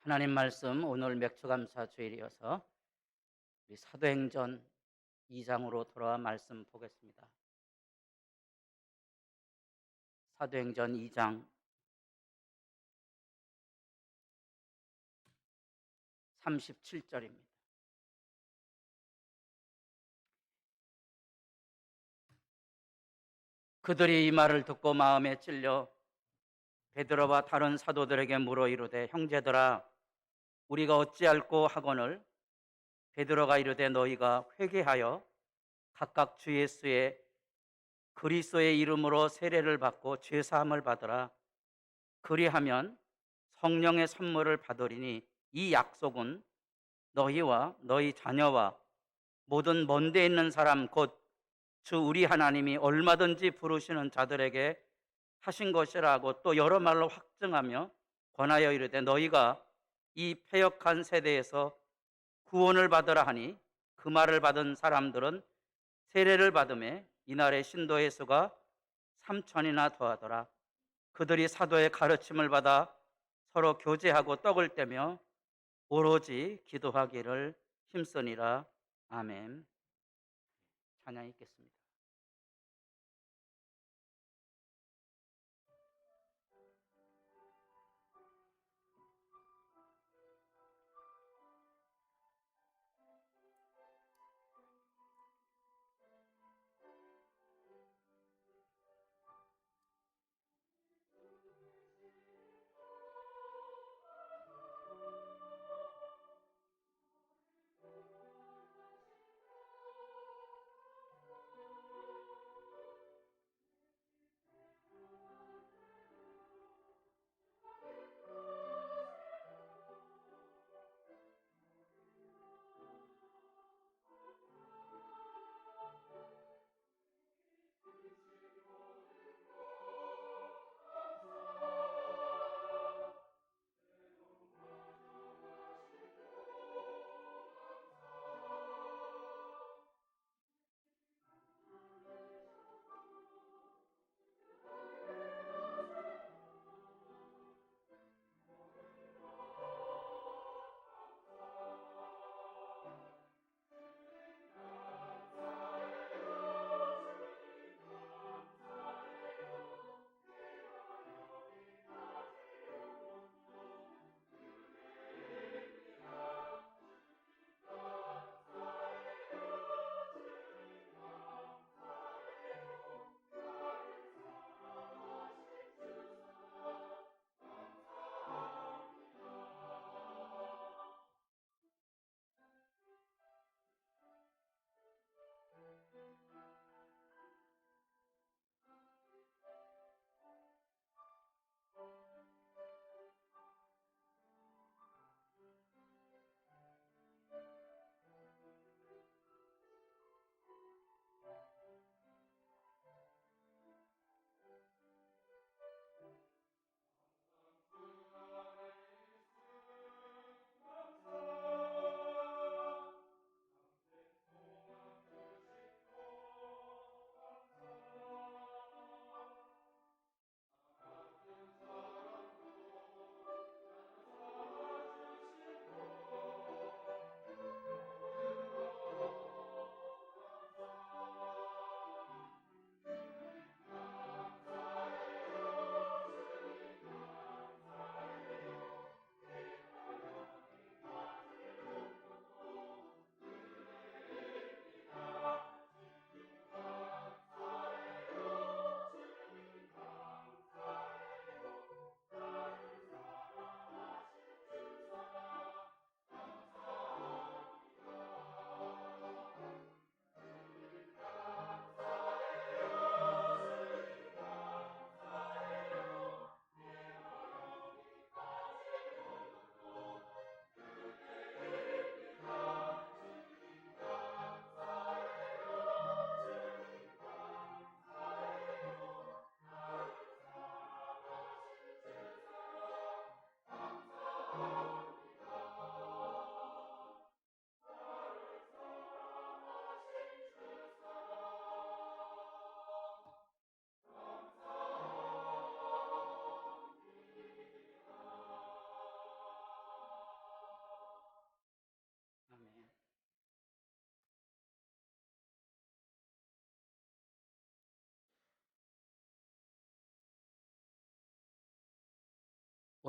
하나님 말씀 오늘 맥주감사 주일이어서 우리 사도행전 2장으로 돌아와 말씀 보겠습니다. 사도행전 2장 37절입니다. 그들이 이 말을 듣고 마음에 찔려 베드로와 다른 사도들에게 물어 이르되 형제들아 우리가 어찌할꼬 하거늘 베드로가 이르되 너희가 회개하여 각각 주 예수의 그리스도의 이름으로 세례를 받고 죄 사함을 받으라. 그리하면 성령의 선물을 받으리니 이 약속은 너희와 너희 자녀와 모든 먼데 있는 사람 곧 주 우리 하나님이 얼마든지 부르시는 자들에게 하신 것이라고 또 여러 말로 확증하며 권하여 이르되 너희가 이 패역한 세대에서 구원을 받으라 하니 그 말을 받은 사람들은 세례를 받음에 이날의 신도의 수가 3천이나 더하더라. 그들이 사도의 가르침을 받아 서로 교제하고 떡을 떼며 오로지 기도하기를 힘쓰니라. 아멘. 찬양 있겠습니다.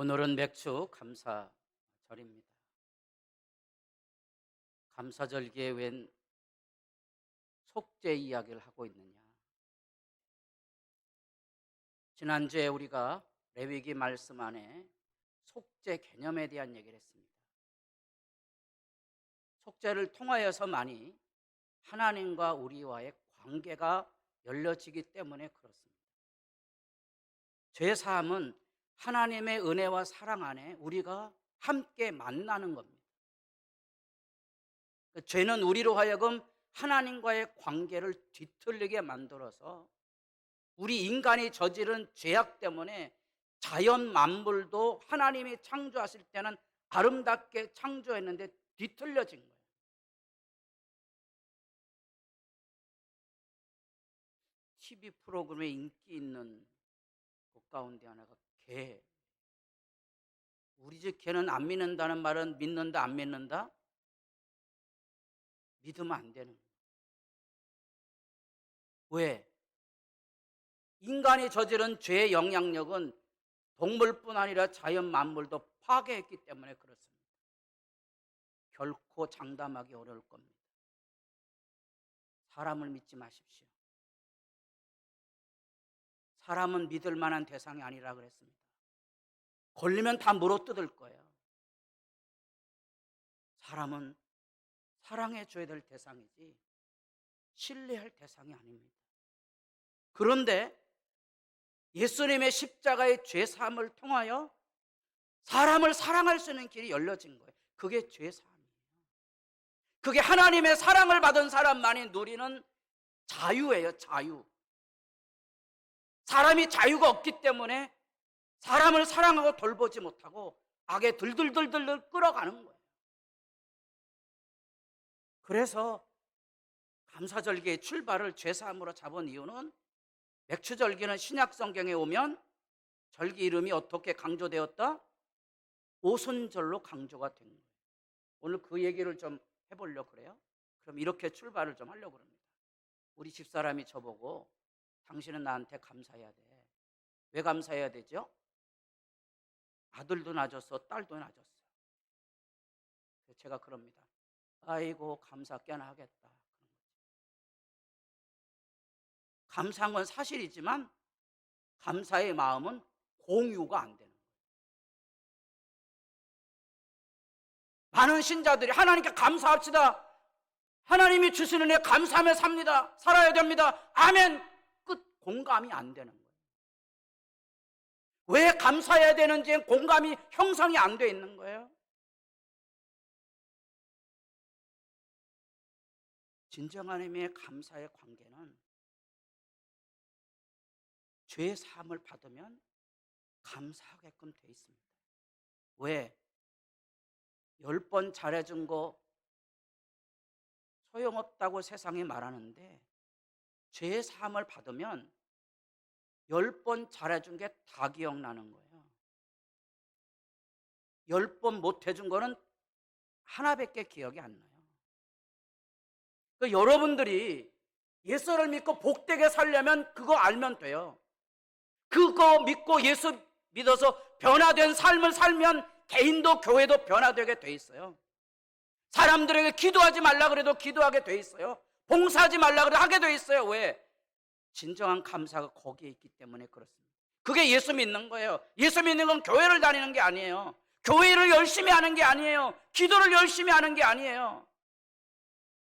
오늘은 맥주 감사절입니다. 감사절기에 웬 속죄 이야기를 하고 있느냐? 지난주에 우리가 레위기 말씀 안에 속죄 개념에 대한 얘기를 했습니다. 속죄를 통하여서만이 하나님과 우리와의 관계가 열려지기 때문에 그렇습니다. 죄사함은 하나님의 은혜와 사랑 안에 우리가 함께 만나는 겁니다. 죄는 우리로 하여금 하나님과의 관계를 뒤틀리게 만들어서 우리 인간이 저지른 죄악 때문에 자연 만물도 하나님이 창조하실 때는 아름답게 창조했는데 뒤틀려진 거예요. TV 프로그램에 인기 있는 것 가운데 하나가 개. 우리 집 개는 안 믿는다는 말은 믿는다 안 믿는다? 믿으면 안 되는 거예요. 왜? 인간이 저지른 죄의 영향력은 동물뿐 아니라 자연 만물도 파괴했기 때문에 그렇습니다. 결코 장담하기 어려울 겁니다. 사람을 믿지 마십시오. 사람은 믿을 만한 대상이 아니라 그랬습니다. 걸리면 다 물어뜯을 거예요. 사람은 사랑해 줘야 될 대상이지 신뢰할 대상이 아닙니다. 그런데 예수님의 십자가의 죄사함을 통하여 사람을 사랑할 수 있는 길이 열려진 거예요. 그게 죄사함이에요. 그게 하나님의 사랑을 받은 사람만이 누리는 자유예요. 자유. 사람이 자유가 없기 때문에 사람을 사랑하고 돌보지 못하고 악에 들들들들 끌어가는 거예요. 그래서 감사절기의 출발을 죄사함으로 잡은 이유는 맥주절기는 신약 성경에 오면 절기 이름이 어떻게 강조되었다? 오순절로 강조가 된 거예요. 오늘 그 얘기를 좀 해보려고 그래요. 그럼 이렇게 출발을 좀 하려고 합니다. 우리 집사람이 저보고 당신은 나한테 감사해야 돼. 왜 감사해야 되죠? 아들도 낳아줬어, 딸도 낳아줬어. 제가 그럽니다. 아이고 감사 깨나 하겠다. 감사한 건 사실이지만 감사의 마음은 공유가 안 되는 거예요. 많은 신자들이 하나님께 감사합시다. 하나님이 주시는 애 감사하며 삽니다. 살아야 됩니다. 아멘. 끝. 공감이 안 되는 거예요. 왜 감사해야 되는지 공감이 형성이 안 돼 있는 거예요. 진정한 의미의 감사의 관계는 죄 사함을 받으면 감사하게끔 돼 있습니다. 왜? 10번 잘해준 거 소용없다고 세상이 말하는데 죄 사함을 받으면 10번 잘해준 게 다 기억나는 거예요. 10번 못해준 거는 하나밖에 기억이 안 나요. 그러니까 여러분들이 예수를 믿고 복되게 살려면 그거 알면 돼요. 그거 믿고 예수 믿어서 변화된 삶을 살면 개인도 교회도 변화되게 돼 있어요. 사람들에게 기도하지 말라 그래도 기도하게 돼 있어요. 봉사하지 말라 그래도 하게 돼 있어요. 왜? 진정한 감사가 거기에 있기 때문에 그렇습니다. 그게 예수 믿는 거예요. 예수 믿는 건 교회를 다니는 게 아니에요. 교회를 열심히 하는 게 아니에요. 기도를 열심히 하는 게 아니에요.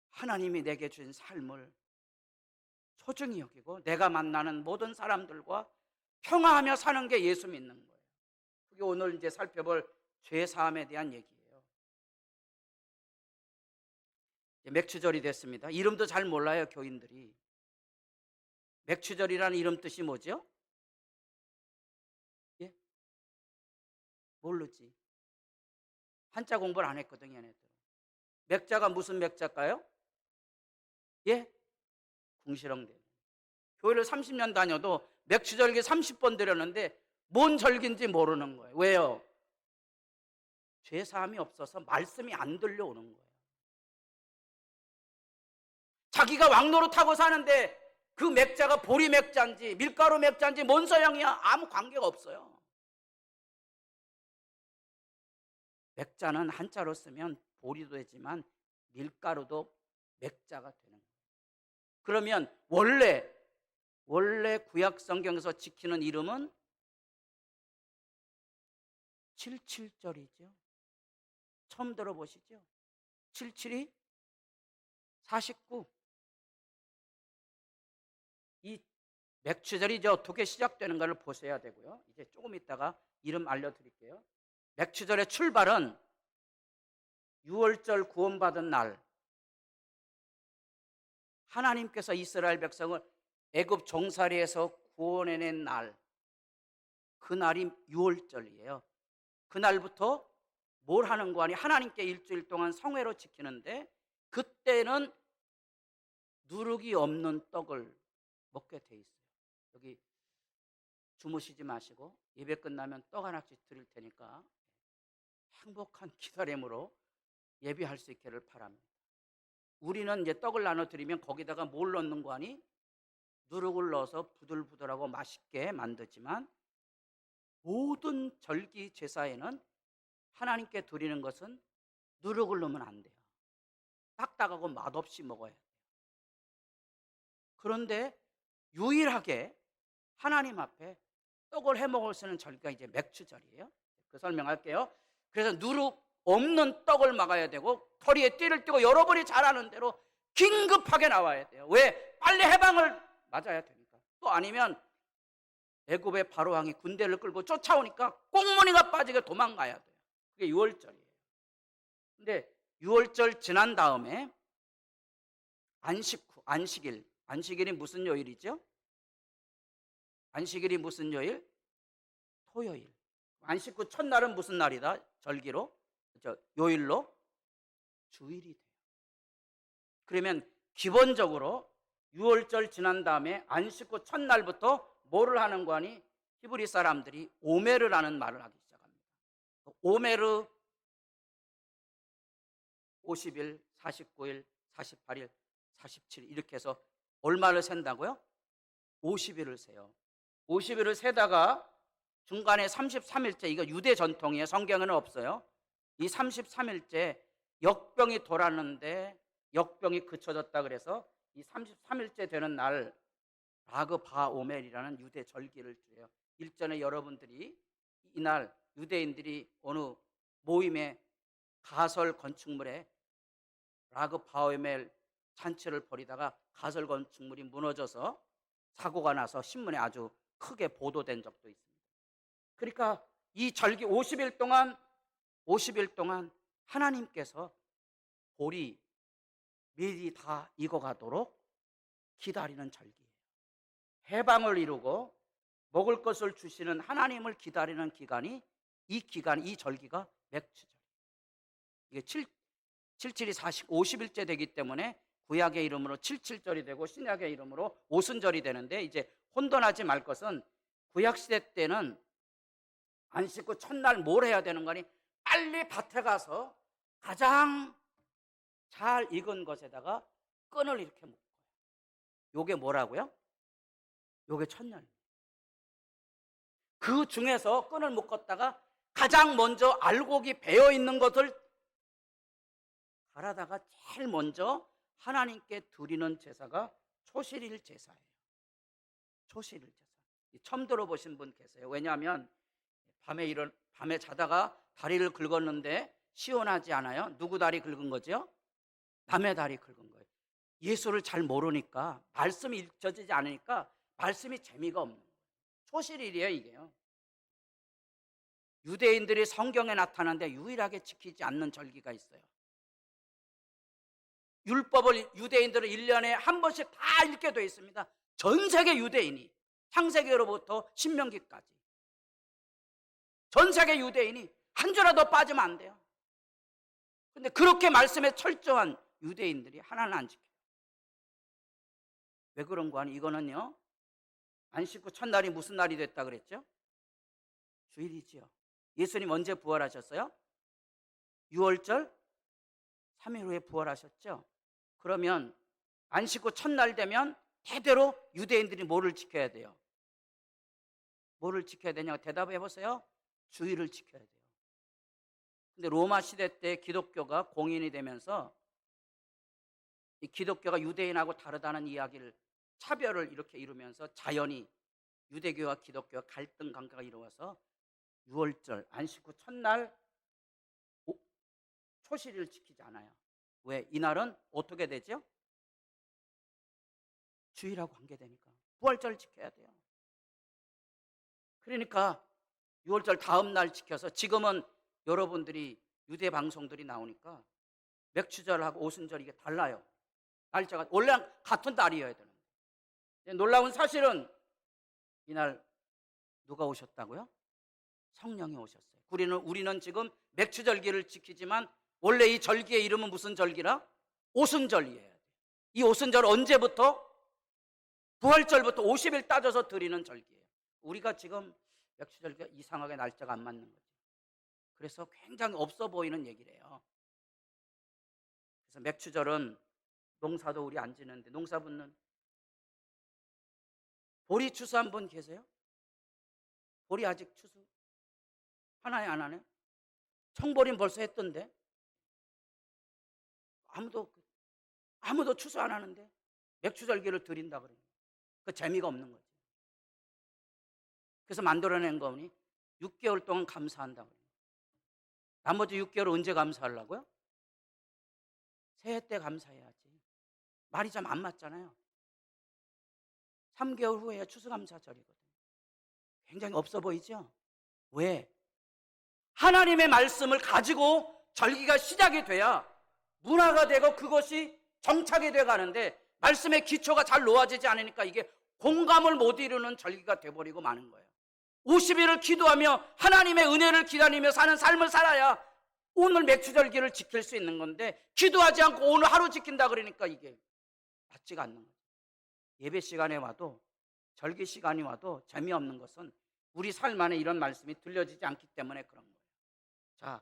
하나님이 내게 주신 삶을 소중히 여기고 내가 만나는 모든 사람들과 평화하며 사는 게 예수 믿는 거예요. 그게 오늘 이제 살펴볼 죄사함에 대한 얘기예요. 맥주절이 됐습니다. 이름도 잘 몰라요, 교인들이. 맥주절이라는 이름 뜻이 뭐죠? 예? 모르지. 한자 공부를 안 했거든요, 얘네들. 맥자가 무슨 맥자일까요? 예? 궁시렁대. 교회를 30년 다녀도 맥주절기 30번 드렸는데 뭔 절기인지 모르는 거예요. 왜요? 죄사함이 없어서 말씀이 안 들려오는 거예요. 자기가 왕노릇하고 사는데 그 맥자가 보리 맥자인지 밀가루 맥자인지 뭔 소용이야? 아무 관계가 없어요. 맥자는 한자로 쓰면 보리도 되지만 밀가루도 맥자가 되는 거예요. 그러면 원래 구약 성경에서 지키는 이름은 77절이죠. 처음 들어보시죠? 77이 49. 이 맥추절이 이제 어떻게 시작되는 걸 보셔야 되고요. 이제 조금 있다가 이름 알려드릴게요. 맥추절의 출발은 유월절 구원받은 날, 하나님께서 이스라엘 백성을 애굽 종살이에서 구원해낸 날, 그날이 유월절이에요. 그날부터 뭘 하는 거 아니? 하나님께 일주일 동안 성회로 지키는데, 그때는 누룩이 없는 떡을 먹게 돼 있어요. 여기 주무시지 마시고 예배 끝나면 떡 하나씩 드릴 테니까 행복한 기다림으로 예배할 수 있기를 바랍니다. 우리는 이제 떡을 나눠 드리면 거기다가 뭘 넣는 거 아니? 누룩을 넣어서 부들부들하고 맛있게 만들지만, 모든 절기 제사에는 하나님께 드리는 것은 누룩을 넣으면 안 돼요. 딱딱하고 맛없이 먹어야 돼요. 그런데 유일하게 하나님 앞에 떡을 해 먹을 수 있는 절기가 이제 맥추절이에요. 그 설명할게요. 그래서 누룩 없는 떡을 막아야 되고, 허리에 띠를 띠고 여러분이 잘 아는 대로 긴급하게 나와야 돼요. 왜? 빨리 해방을 맞아야 되니까. 또 아니면 애굽의 바로왕이 군대를 끌고 쫓아오니까 꽁무니가 빠지게 도망가야 돼요. 그게 유월절이에요. 근데 유월절 지난 다음에 안식일이 무슨 요일이죠? 안식일이 무슨 요일? 토요일. 안식 후 첫날은 무슨 날이다? 절기로? 요일로? 주일이 돼요. 그러면 기본적으로 유월절 지난 다음에 안식 후 첫날부터 뭐를 하는 거 아니? 히브리 사람들이 오메르라는 말을 하기 시작합니다. 오메르 50일, 49일, 48일, 47일 이렇게 해서 얼마를 센다고요? 50일을 세요. 50일을 세다가 중간에 33일째, 이거 유대 전통이에요. 성경에는 없어요. 이 33일째 역병이 돌았는데 역병이 그쳐졌다 그래서 이 33일째 되는 날 라그 바오멜이라는 유대 절기를 줘요. 일전에 여러분들이 이날 유대인들이 어느 모임에 가설 건축물에 라그 바오멜 잔치를 벌이다가 가설 건축물이 무너져서 사고가 나서 신문에 아주 크게 보도된 적도 있습니다. 그러니까 이 절기 50일 동안 하나님께서 보리, 밀이 다 익어가도록 기다리는 절기예요. 해방을 이루고 먹을 것을 주시는 하나님을 기다리는 기간이 이 절기가 맥추절. 이게 77이 50일째 되기 때문에 구약의 이름으로 77절이 되고 신약의 이름으로 오순절이 되는데, 이제 혼돈하지 말 것은 구약시대 때는 안 씻고 첫날 뭘 해야 되는 거니? 빨리 밭에 가서 가장 잘 익은 것에다가 끈을 이렇게 묶어요. 요게 뭐라고요? 요게 첫날. 그 중에서 끈을 묶었다가 가장 먼저 알곡이 배어있는 것을 갈아다가 제일 먼저 하나님께 드리는 제사가 초실일 제사예요. 초실일 제사. 처음 들어보신 분 계세요. 왜냐하면 밤에 자다가 다리를 긁었는데 시원하지 않아요? 누구 다리 긁은 거죠? 남의 다리 긁은 거예요. 예수를 잘 모르니까, 말씀이 읽혀지지 않으니까 말씀이 재미가 없는 거예요. 초실일이에요, 이게요. 유대인들이 성경에 나타나는데 유일하게 지키지 않는 절기가 있어요. 율법을 유대인들은 1년에 한 번씩 다 읽게 되어 있습니다. 전 세계 유대인이, 창세기로부터 신명기까지 전 세계 유대인이 한 주라도 빠지면 안 돼요. 근데 그렇게 말씀에 철저한 유대인들이 하나는 안 지켜요. 왜 그런 거 아니? 이거는요, 안 씻고 첫날이 무슨 날이 됐다 그랬죠? 주일이지요. 예수님 언제 부활하셨어요? 6월절 3일 후에 부활하셨죠. 그러면 안 씻고 첫날 되면 대대로 유대인들이 뭐를 지켜야 돼요? 뭐를 지켜야 되냐고 대답해 보세요. 주일을 지켜야 돼요. 근데 로마 시대 때 기독교가 공인이 되면서 이 기독교가 유대인하고 다르다는 이야기를, 차별을 이렇게 이루면서 자연히 유대교와 기독교가 갈등 관계가 이루어서 유월절 안식 후 첫날 초실을 지키지 않아요. 왜? 이날은 어떻게 되죠? 주일하고 관계되니까 부활절 지켜야 돼요. 그러니까 유월절 다음 날 지켜서, 지금은 여러분들이 유대 방송들이 나오니까 맥추절하고 오순절 이게 달라요. 날짜가 원래 같은 달이어야 되는데, 놀라운 사실은 이날 누가 오셨다고요? 성령이 오셨어요. 우리는 지금 맥추절기를 지키지만 원래 이 절기의 이름은 무슨 절기라? 오순절이에요. 이 오순절 언제부터? 부활절부터 50일 따져서 드리는 절기예요. 우리가 지금 맥추절기가 이상하게 날짜가 안 맞는 거죠. 그래서 굉장히 없어 보이는 얘기래요. 그래서 맥추절은 농사도 우리 안 지는데, 농사 붙는 보리 추수 한 분 계세요? 보리 아직 추수 하나에 안 하네? 청보리는 벌써 했던데 아무도 추수 안 하는데 맥추절기를 드린다 그래요. 그 재미가 없는 거지. 그래서 만들어낸 거니 6개월 동안 감사한다 그래요. 나머지 6개월 언제 감사하려고요? 새해 때 감사해야지. 말이 좀 안 맞잖아요. 3개월 후에 추수감사절이거든. 굉장히 없어 보이죠? 왜? 하나님의 말씀을 가지고 절기가 시작이 돼야 문화가 되고 그것이 정착이 돼 가는데, 말씀의 기초가 잘 놓아지지 않으니까 이게 공감을 못 이루는 절기가 돼버리고 마는 거예요. 50일을 기도하며 하나님의 은혜를 기다리며 사는 삶을 살아야 오늘 맥추절기를 지킬 수 있는 건데, 기도하지 않고 오늘 하루 지킨다 그러니까 이게 맞지가 않는 거예요. 예배 시간에 와도, 절기 시간이 와도 재미없는 것은 우리 삶 안에 이런 말씀이 들려지지 않기 때문에 그런 거예요. 자,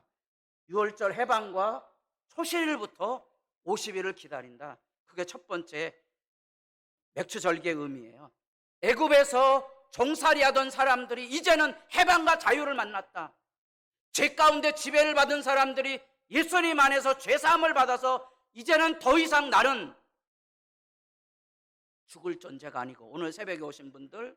6월절 해방과 초실일부터 50일을 기다린다. 그게 첫 번째 맥추절기의 의미예요. 애굽에서 종살이하던 사람들이 이제는 해방과 자유를 만났다. 죄 가운데 지배를 받은 사람들이 예수님 안에서 죄사함을 받아서 이제는 더 이상 나는 죽을 존재가 아니고, 오늘 새벽에 오신 분들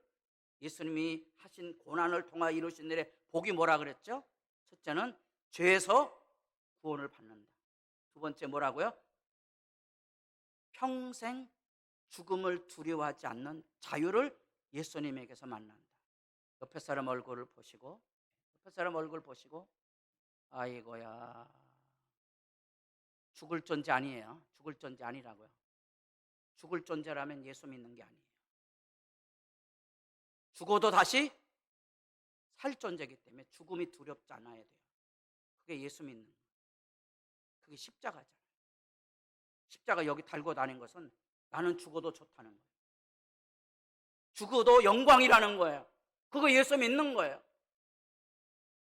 예수님이 하신 고난을 통하여 이루신 일의 복이 뭐라 그랬죠? 첫째는 죄에서 구원을 받는다. 두 번째 뭐라고요? 평생 죽음을 두려워하지 않는 자유를 예수님에게서 만난다. 옆에 사람 얼굴을 보시고, 아이고야, 죽을 존재 아니에요. 죽을 존재 아니라고요. 죽을 존재라면 예수 믿는 게 아니에요. 죽어도 다시 살 존재이기 때문에 죽음이 두렵지 않아야 돼요. 그게 예수 믿는 거예요. 그게 십자가잖아요. 십자가 여기 달고 다닌 것은 나는 죽어도 좋다는 거예요. 죽어도 영광이라는 거예요. 그거 예수 믿는 거예요.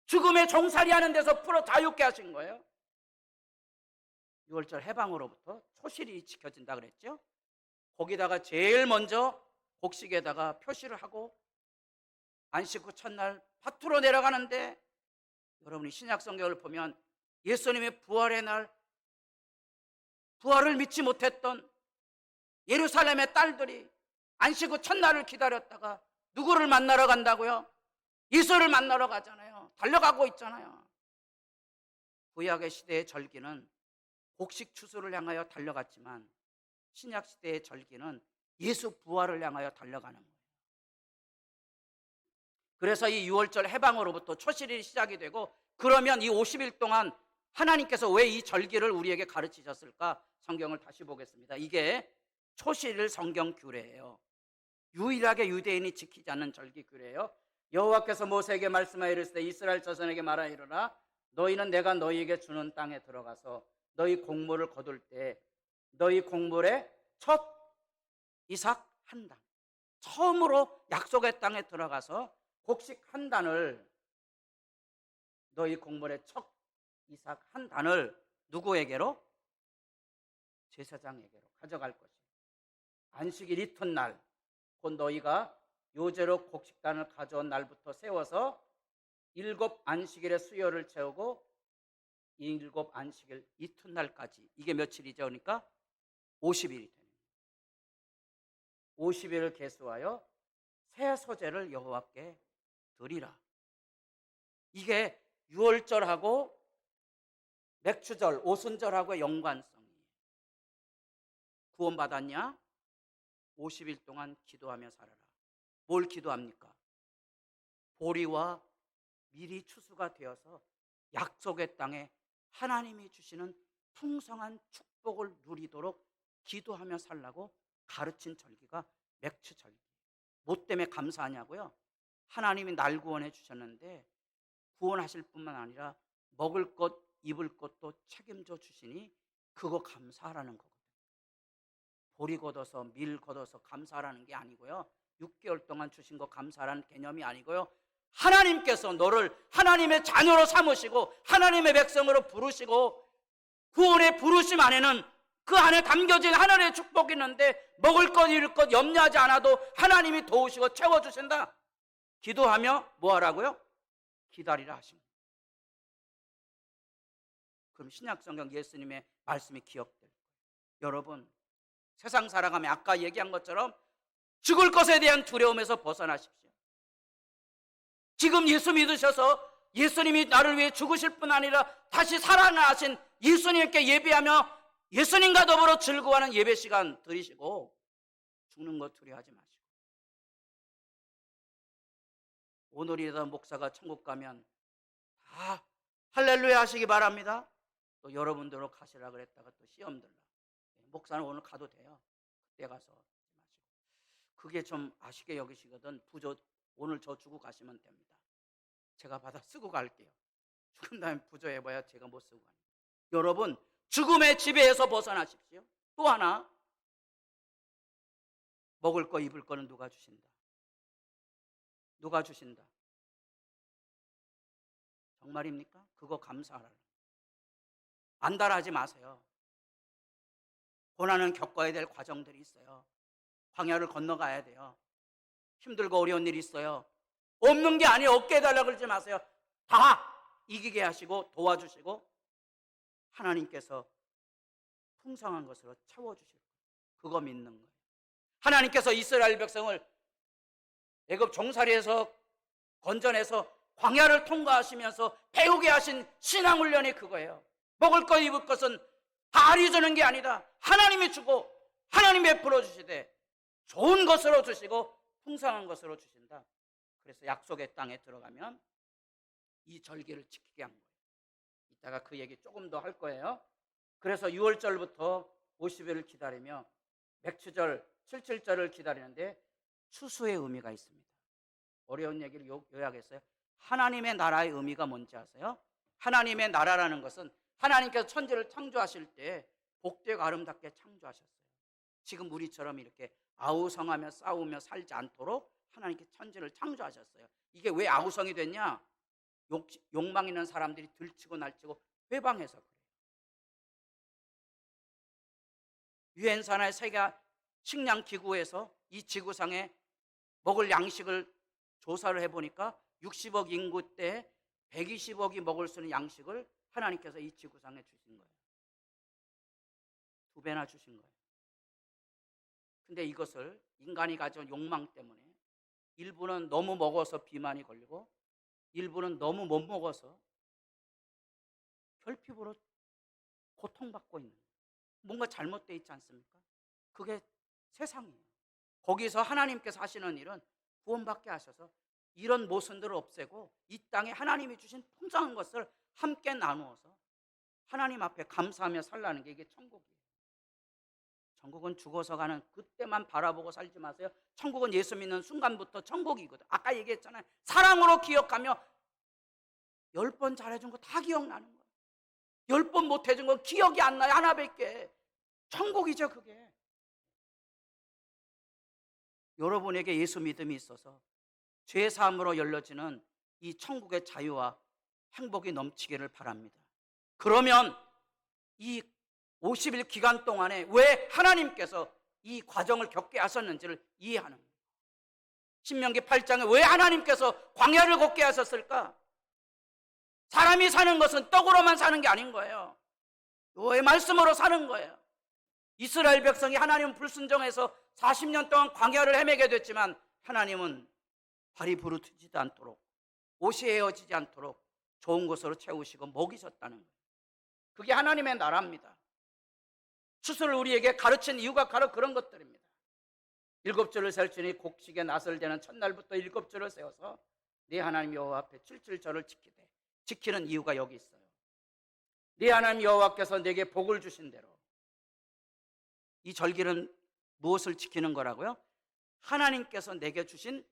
죽음의 종살이하는 데서 풀어 자유케 하신 거예요. 6월절 해방으로부터 초실이 지켜진다 그랬죠. 거기다가 제일 먼저 곡식에다가 표시를 하고 안식 후 첫날 밭으로 내려가는데, 여러분이 신약 성경을 보면 예수님의 부활의 날, 부활을 믿지 못했던 예루살렘의 딸들이 안식 후 첫날을 기다렸다가 누구를 만나러 간다고요? 예수를 만나러 가잖아요. 달려가고 있잖아요. 구약의 시대의 절기는 곡식 추수를 향하여 달려갔지만 신약 시대의 절기는 예수 부활을 향하여 달려가는 거예요. 그래서 이 6월절 해방으로부터 초실이 시작이 되고, 그러면 이 50일 동안 하나님께서 왜 이 절기를 우리에게 가르치셨을까? 성경을 다시 보겠습니다. 이게 초실 성경 규례예요. 유일하게 유대인이 지키지 않는 절기 규례예요. 여호와께서 모세에게 말씀하여 이르시되 이스라엘 자손에게 말하여 이르라. 너희는 내가 너희에게 주는 땅에 들어가서 너희 곡물을 거둘 때 너희 곡물의 첫 이삭 한 단, 처음으로 약속의 땅에 들어가서 곡식 한 단을, 너희 곡물의 첫 이삭 한 단을 누구에게로? 제사장에게로 가져갈 것이에요. 안식일 이튿날, 곧 너희가 요제로 곡식단을 가져온 날부터 세워서 7 안식일의 수요를 채우고 일곱 안식일 이튿날까지, 이게 며칠이죠? 그러니까 50일이 되는 거예요. 50일을 계수하여 새 소재를 여호와께 드리라. 이게 유월절하고 맥추절, 오순절하고 연관성이에요. 구원받았냐? 50일 동안 기도하며 살아라. 뭘 기도합니까? 보리와 밀이 추수가 되어서 약속의 땅에 하나님이 주시는 풍성한 축복을 누리도록 기도하며 살라고 가르친 절기가 맥추절기. 뭐 때문에 감사하냐고요? 하나님이 날 구원해 주셨는데 구원하실 뿐만 아니라 먹을 것, 입을 것도 책임져 주시니 그거 감사하라는 거거든요. 보리 걷어서 밀 걷어서 감사하라는 게 아니고요, 6개월 동안 주신 거 감사하라는 개념이 아니고요, 하나님께서 너를 하나님의 자녀로 삼으시고 하나님의 백성으로 부르시고 구원의 부르심 안에는 그 안에 담겨진 하나님의 축복이 있는데 먹을 것, 입을 것 염려하지 않아도 하나님이 도우시고 채워주신다. 기도하며 뭐 하라고요? 기다리라 하십니다. 그럼 신약성경 예수님의 말씀이 기억될 거예요. 여러분, 세상 살아가며 아까 얘기한 것처럼 죽을 것에 대한 두려움에서 벗어나십시오. 지금 예수 믿으셔서 예수님이 나를 위해 죽으실 뿐 아니라 다시 살아나신 예수님께 예배하며 예수님과 더불어 즐거워하는 예배 시간 들이시고 죽는 것 두려워하지 마시고, 오늘이라도 목사가 천국 가면 다 할렐루야 하시기 바랍니다. 또 여러분들로 가시라 그랬다가 또 시험 들라. 목사는 오늘 가도 돼요. 그때 가서 하지 마시고. 그게 좀 아쉽게 여기시거든. 부조 오늘 저 주고 가시면 됩니다. 제가 받아 쓰고 갈게요. 죽은 다음에 부조해봐야 제가 못 쓰고 가요. 여러분, 죽음의 지배에서 벗어나십시오. 또 하나, 먹을 거 입을 거는 누가 주신다? 누가 주신다? 정말입니까? 그거 감사하라. 안달하지 마세요. 고난은 겪어야 될 과정들이 있어요. 광야를 건너가야 돼요. 힘들고 어려운 일이 있어요. 없는 게 아니에요. 없게 해달라고 그러지 마세요. 다 이기게 하시고 도와주시고 하나님께서 풍성한 것으로 채워주실 거예요. 그거 믿는 거예요. 하나님께서 이스라엘 백성을 애굽 종살이에서 건져내서 광야를 통과하시면서 배우게 하신 신앙훈련이 그거예요. 먹을 것 입을 것은 달이 주는 게 아니다. 하나님이 주고 하나님이 베풀어 주시되 좋은 것으로 주시고 풍성한 것으로 주신다. 그래서 약속의 땅에 들어가면 이 절기를 지키게 한 거예요. 이따가 그 얘기 조금 더 할 거예요. 그래서 6월절부터 50일을 기다리며 맥추절, 77절을 기다리는데 추수의 의미가 있습니다. 어려운 얘기를 요약했어요. 하나님의 나라의 의미가 뭔지 아세요? 하나님의 나라라는 것은 하나님께서 천지를 창조하실 때 복되고 아름답게 창조하셨어요. 지금 우리처럼 이렇게 아우성하며 싸우며 살지 않도록 하나님께서 천지를 창조하셨어요. 이게 왜 아우성이 됐냐? 욕망 있는 사람들이 들치고 날치고 회방해서 그래요. 유엔 산하의 세계 식량 기구에서 이 지구상에 먹을 양식을 조사를 해보니까 60억 인구 때 120억이 먹을 수 있는 양식을 하나님께서 이 지구상에 주신 거예요. 2배나 주신 거예요. 근데 이것을 인간이 가진 욕망 때문에 일부는 너무 먹어서 비만이 걸리고 일부는 너무 못 먹어서 결핍으로 고통받고 있는 거예요. 뭔가 잘못되어 있지 않습니까? 그게 세상이에요. 거기서 하나님께서 하시는 일은 구원받게 하셔서 이런 모순들을 없애고 이 땅에 하나님이 주신 풍성한 것을 함께 나누어서 하나님 앞에 감사하며 살라는 게 이게 천국이에요. 천국은 죽어서 가는 그때만 바라보고 살지 마세요. 천국은 예수 믿는 순간부터 천국이거든. 아까 얘기했잖아요. 사랑으로 기억하며 10번 잘해준 거 다 기억나는 거예요. 10번 못해준 거 기억이 안 나요. 하나밖에. 천국이죠 그게. 여러분에게 예수 믿음이 있어서 죄사함으로 열려지는 이 천국의 자유와 행복이 넘치기를 바랍니다. 그러면 이 50일 기간 동안에 왜 하나님께서 이 과정을 겪게 하셨는지를 이해하는 거예요. 신명기 8장에 왜 하나님께서 광야를 걷게 하셨을까? 사람이 사는 것은 떡으로만 사는 게 아닌 거예요. 여호와의 말씀으로 사는 거예요. 이스라엘 백성이 하나님 불순종해서 40년 동안 광야를 헤매게 됐지만 하나님은 발이 부르트지도 않도록, 옷이 헤어지지 않도록 좋은 것으로 채우시고 먹이셨다는 거예요. 그게 하나님의 나라입니다. 추수를 우리에게 가르친 이유가 바로 그런 것들입니다. 7주를 셀 주니 곡식에 낫을 대는 첫날부터 7주를 세워서 네 하나님 여호와 앞에 7주절을 지키되, 지키는 이유가 여기 있어요. 네 하나님 여호와께서 내게 복을 주신 대로. 이 절기는 무엇을 지키는 거라고요? 하나님께서 내게 주신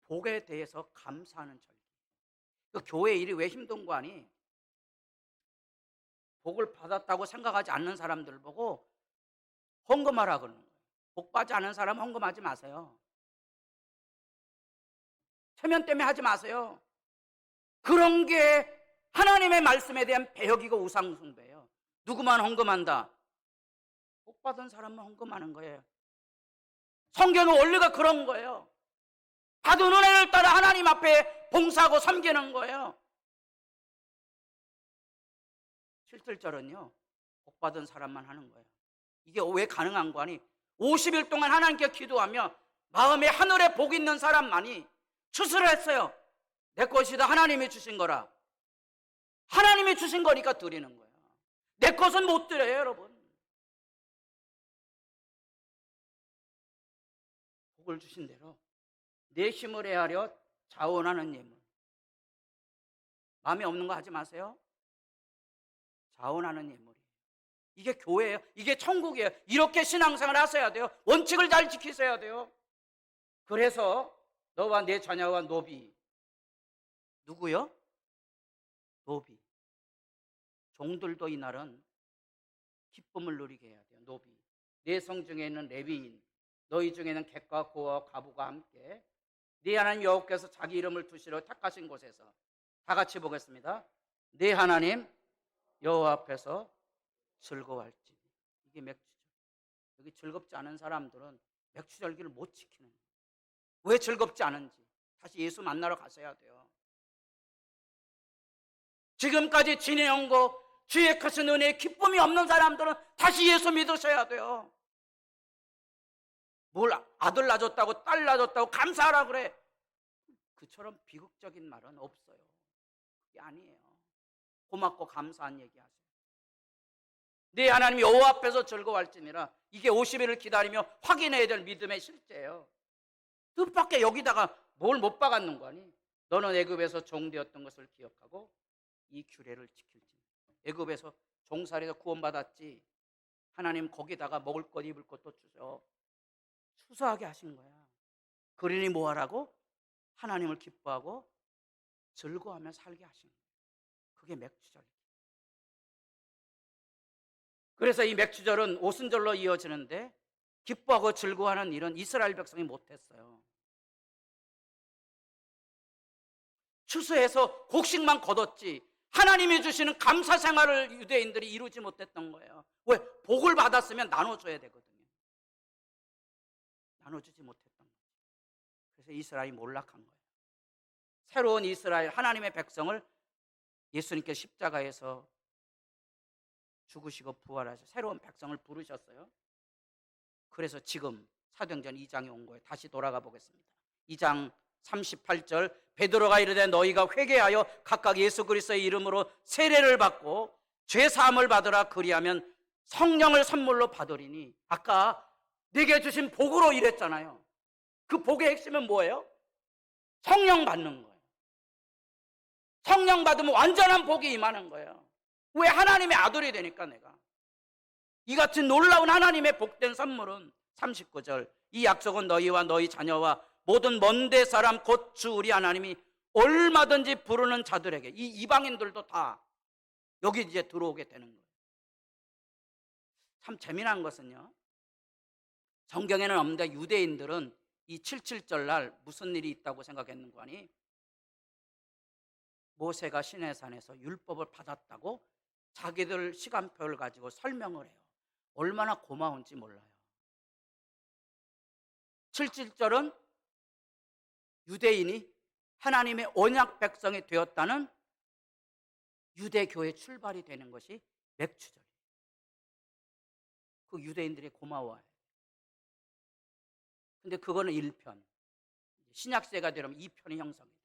복에 대해서 감사하는 절기. 그 교회 일이 왜 힘든 거 아니? 복을 받았다고 생각하지 않는 사람들 보고 헌금하라 그러는 거예요. 복 받지 않은 사람 헌금하지 마세요. 체면 때문에 하지 마세요. 그런 게 하나님의 말씀에 대한 배역이고 우상숭배예요. 누구만 헌금한다, 복 받은 사람만 헌금하는 거예요. 성경의 원리가 그런 거예요. 받은 은혜를 따라 하나님 앞에 봉사하고 섬기는 거예요. 7절은요, 복 받은 사람만 하는 거예요. 이게 왜 가능한 거 아니? 50일 동안 하나님께 기도하며 마음에 하늘에 복 있는 사람만이 추수를 했어요. 내 것이다, 하나님이 주신 거라. 하나님이 주신 거니까 드리는 거예요. 내 것은 못 드려요, 여러분. 복을 주신 대로 내 힘을 헤아려 자원하는 예물. 마음에 없는 거 하지 마세요. 자원하는 예물이에요. 이게 교회예요. 이게 천국이에요. 이렇게 신앙생활 하셔야 돼요. 원칙을 잘 지키셔야 돼요. 그래서 너와 내 자녀와 노비. 누구요? 노비. 종들도 이날은 기쁨을 누리게 해야 돼요. 노비. 내 성 중에 있는 레위인, 너희 중에는 객과 고와 과부가 함께 네 하나님 여호와께서 자기 이름을 두시러 택하신 곳에서, 다 같이 보겠습니다. 네 하나님 여호와 앞에서 즐거워할지. 이게 맥주절. 여기 즐겁지 않은 사람들은 맥주절기를 못 지키는 거예요. 왜 즐겁지 않은지 다시 예수 만나러 가셔야 돼요. 지금까지 지내온 거, 주의 크신 은혜에 기쁨이 없는 사람들은 다시 예수 믿으셔야 돼요. 뭘 아들 낳아줬다고 딸 낳아줬다고 감사하라 그래. 그처럼 비극적인 말은 없어요. 그게 아니에요. 고맙고 감사한 얘기하세요. 네 하나님 여호와 앞에서 즐거워할지니라. 이게 50일을 기다리며 확인해야 될 믿음의 실제예요. 뜻밖의 여기다가 뭘 못 박았는 거 아니? 너는 애굽에서 종되었던 것을 기억하고 이 규례를 지킬지. 애굽에서 종살이에서 구원받았지. 하나님 거기다가 먹을 것 입을 것도 주셔. 추수하게 하신 거야. 그러니 뭐 하라고? 하나님을 기뻐하고 즐거워하며 살게 하신 거야. 그게 맥주절. 그래서 이 맥주절은 오순절로 이어지는데 기뻐하고 즐거워하는 일은 이스라엘 백성이 못했어요. 추수해서 곡식만 거뒀지 하나님이 주시는 감사 생활을 유대인들이 이루지 못했던 거예요. 왜? 복을 받았으면 나눠줘야 되거든요. 나눠주지 못했던 거죠. 그래서 이스라엘이 몰락한 거예요. 새로운 이스라엘 하나님의 백성을 예수님께 십자가에서 죽으시고 부활하셔서 새로운 백성을 부르셨어요. 그래서 지금 사도행전 2장에 온 거예요. 다시 돌아가 보겠습니다. 2장 38절, 베드로가 이르되 너희가 회개하여 각각 예수 그리스도의 이름으로 세례를 받고 죄 사함을 받으라. 그리하면 성령을 선물로 받으리니. 아까 내게 주신 복으로 이랬잖아요. 그 복의 핵심은 뭐예요? 성령 받는 거예요. 성령 받으면 완전한 복이 임하는 거예요. 왜? 하나님의 아들이 되니까. 내가 이 같은 놀라운 하나님의 복된 선물은 39절, 이 약속은 너희와 너희 자녀와 모든 먼데 사람 곧 주 우리 하나님이 얼마든지 부르는 자들에게, 이 이방인들도 다 여기 이제 들어오게 되는 거예요. 참 재미난 것은요, 성경에는 없는데 유대인들은 이 77절 날 무슨 일이 있다고 생각했는 거 아니? 모세가 시내산에서 율법을 받았다고 자기들 시간표를 가지고 설명을 해요. 얼마나 고마운지 몰라요. 77절은 유대인이 하나님의 언약 백성이 되었다는 유대교의 출발이 되는 것이 맥추절이에요. 그 유대인들이 고마워해요. 근데 그거는 1편. 신약세가 되려면 2편이 형성이 돼요.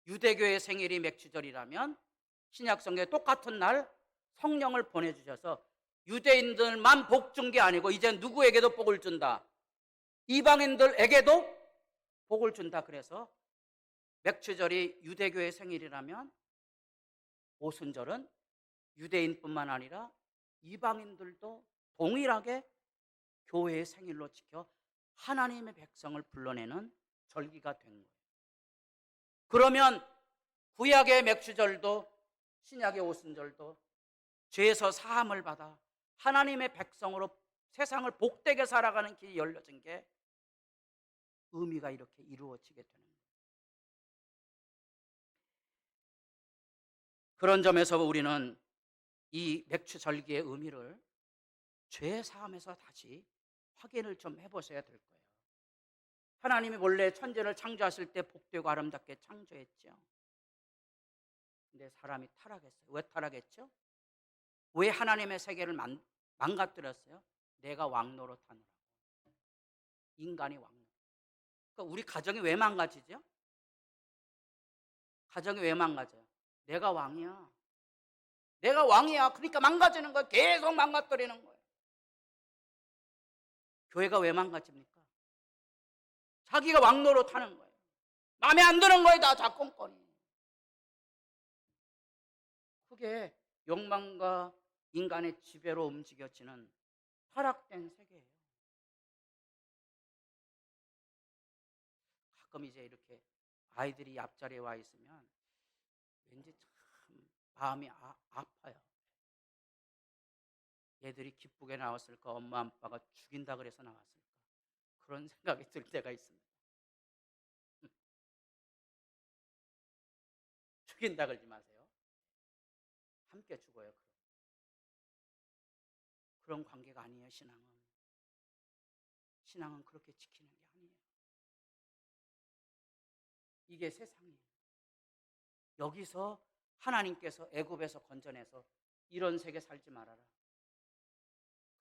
유대교의 생일이 맥추절이라면 신약성경에 똑같은 날 성령을 보내주셔서 유대인들만 복 준 게 아니고 이제 누구에게도 복을 준다. 이방인들에게도 복을 준다. 그래서 맥추절이 유대교의 생일이라면 오순절은 유대인뿐만 아니라 이방인들도 동일하게 교회의 생일로 지켜 하나님의 백성을 불러내는 절기가 된 거예요. 그러면 구약의 맥추절도 신약의 오순절도 죄에서 사함을 받아 하나님의 백성으로 세상을 복되게 살아가는 길이 열려진 게 의미가 이렇게 이루어지게 되는 거예요. 그런 점에서 우리는 이 맥추절기의 의미를 죄 사함에서 다시 확인을 좀 해보셔야 될 거예요. 하나님이 원래 천지를 창조하실 때 복되고 아름답게 창조했죠. 근데 사람이 타락했어요. 왜 타락했죠? 왜 하나님의 세계를 망가뜨렸어요? 내가 왕노로 타느라고. 인간이 왕노. 그러니까 우리 가정이 왜 망가지죠? 가정이 왜 망가져요? 내가 왕이야. 내가 왕이야. 그러니까 망가지는 거예요. 계속 망가뜨리는 거예요. 교회가 왜 망가집니까? 자기가 왕노로 타는 거예요. 마음에 안 드는 거예요. 다 자꾸건이. 그게 욕망과 인간의 지배로 움직여지는 타락된 세계예요. 가끔 이제 이렇게 아이들이 앞자리에 와 있으면 왠지 참 마음이 아파요. 얘들이 기쁘게 나왔을까? 엄마 아빠가 죽인다 그래서 나왔을까? 그런 생각이 들 때가 있습니다. 죽인다 그러지 마세요. 함께 죽어요. 그런 관계가 아니에요. 신앙은 그렇게 지키는 게 아니에요. 이게 세상이에요. 여기서 하나님께서 애굽에서 건져내서 이런 세계 살지 말아라.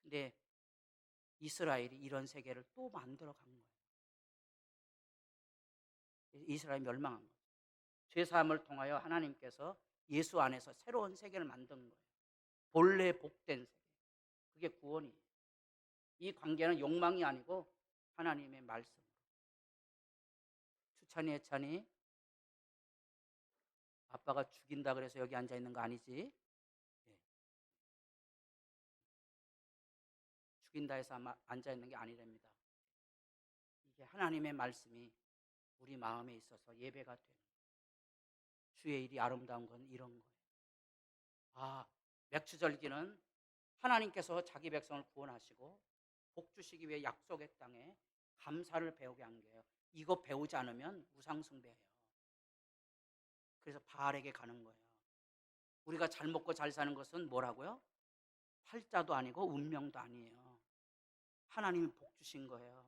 근데 이스라엘이 이런 세계를 또 만들어 간 거예요. 이스라엘이 멸망한 거예요. 죄사함을 통하여 하나님께서 예수 안에서 새로운 세계를 만든 거예요. 본래 복된 세계. 그게 구원이에요. 이 관계는 욕망이 아니고 하나님의 말씀으로. 추찬이 애찬이 아빠가 죽인다 그래서 여기 앉아 있는 거 아니지? 네. 죽인다 해서 아마 앉아 있는 게 아니랍니다. 이게 하나님의 말씀이 우리 마음에 있어서 예배가 되는 주의 일이 아름다운 건 이런 거예요. 아, 맥추절기는 하나님께서 자기 백성을 구원하시고 복 주시기 위해 약속의 땅에 감사를 배우게 한 거예요. 이거 배우지 않으면 우상숭배해요. 그래서 바알에게 가는 거예요. 우리가 잘 먹고 잘 사는 것은 뭐라고요? 팔자도 아니고 운명도 아니에요. 하나님이 복 주신 거예요.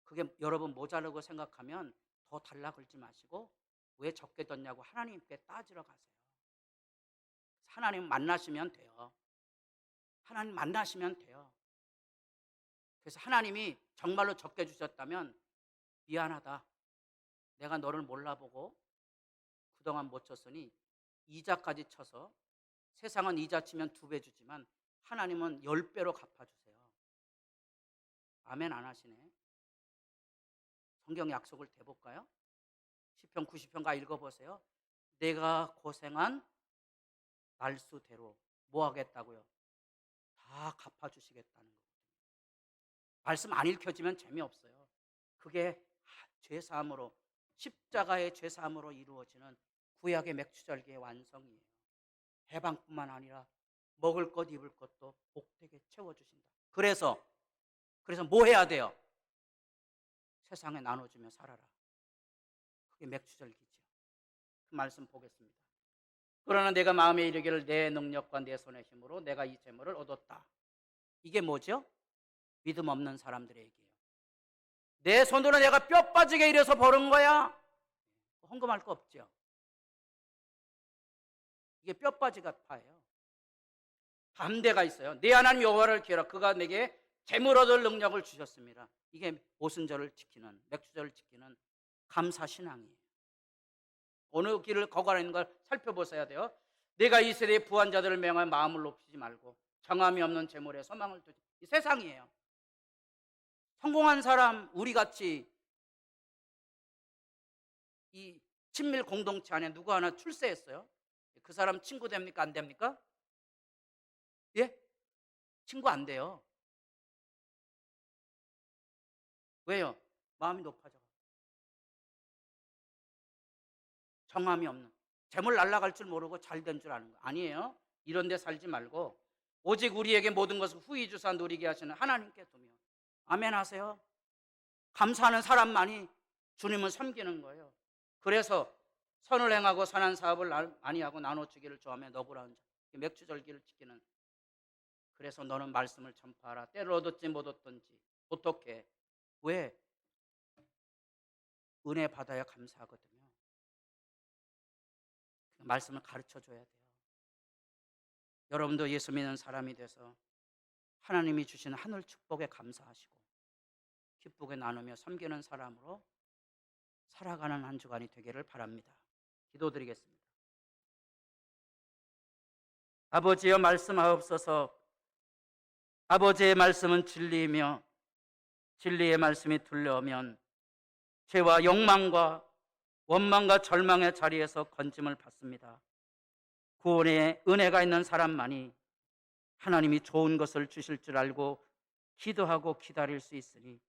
그게 여러분 모자르고 생각하면 더 달라 그러지 마시고 왜 적게 뒀냐고 하나님께 따지러 가세요. 하나님 만나시면 돼요. 하나님 만나시면 돼요. 그래서 하나님이 정말로 적게 주셨다면 미안하다. 내가 너를 몰라보고 그동안 못 쳤으니 이자까지 쳐서 세상은 이자 치면 2배 주지만 하나님은 10배로 갚아주세요. 아멘 안 하시네. 성경 약속을 대볼까요? 시편 90편 가 읽어보세요. 내가 고생한 날수대로 뭐 하겠다고요? 다 갚아주시겠다는 거거든요. 말씀 안 읽혀지면 재미없어요. 그게 죄사함으로 십자가의 죄사함으로 이루어지는 구약의 맥추절기의 완성이에요. 해방뿐만 아니라 먹을 것 입을 것도 복되게 채워주신다. 그래서 뭐 해야 돼요? 세상에 나눠주며 살아라. 그게 맥추절기죠. 그 말씀 보겠습니다. 그러나 내가 마음에 이르기를 내 능력과 내 손의 힘으로 내가 이 재물을 얻었다. 이게 뭐죠? 믿음 없는 사람들의 얘기예요. 내 손으로 내가 뼈 빠지게 일해서 버는 거야. 헌금할 거 없죠. 이게 뼈바지 같아요. 담대가 있어요. 내 하나님 여호와를 기어라. 그가 내게 재물 얻을 능력을 주셨습니다. 이게 오순절을 지키는, 맥주절을 지키는 감사 신앙이에요. 어느 길을 거가는 걸 살펴보셔야 돼요. 내가 이 세대의 부한 자들을 명하여 마음을 높이지 말고 정함이 없는 재물에 소망을 두지. 이 세상이에요. 성공한 사람, 우리같이 이 친밀 공동체 안에 누구 하나 출세했어요. 그 사람 친구 됩니까? 안 됩니까? 예? 친구 안 돼요. 왜요? 마음이 높아져. 정함이 없는. 재물 날아갈 줄 모르고 잘 된 줄 아는 거 아니에요. 이런 데 살지 말고 오직 우리에게 모든 것을 후히 주사 누리게 하시는 하나님께 두며 아멘 하세요. 감사하는 사람만이 주님을 섬기는 거예요. 그래서 선을 행하고 선한 사업을 많이 하고 나눠주기를 좋아하며 너구라는 자. 맥주절기를 지키는. 그래서 너는 말씀을 전파하라. 때를 얻었지 못 얻든지 어떻게? 왜? 은혜 받아야 감사하거든요. 말씀을 가르쳐줘야 돼요. 여러분도 예수 믿는 사람이 돼서 하나님이 주신 하늘 축복에 감사하시고 기쁘게 나누며 섬기는 사람으로 살아가는 한 주간이 되기를 바랍니다. 기도드리겠습니다. 아버지여 말씀하옵소서. 아버지의 말씀은 진리이며 진리의 말씀이 들려오면 죄와 욕망과 원망과 절망의 자리에서 건짐을 받습니다. 구원의 은혜가 있는 사람만이 하나님이 좋은 것을 주실 줄 알고 기도하고 기다릴 수 있으니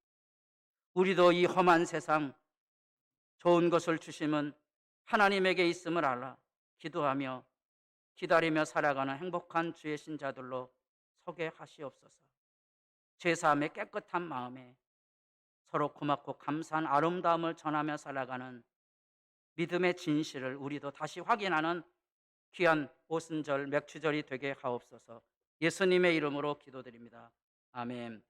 우리도 이 험한 세상 좋은 것을 주심은 하나님에게 있음을 알아 기도하며 기다리며 살아가는 행복한 주의 신자들로 서게 하시옵소서. 죄사함의 깨끗한 마음에 서로 고맙고 감사한 아름다움을 전하며 살아가는 믿음의 진실을 우리도 다시 확인하는 귀한 오순절 맥주절이 되게 하옵소서. 예수님의 이름으로 기도드립니다. 아멘.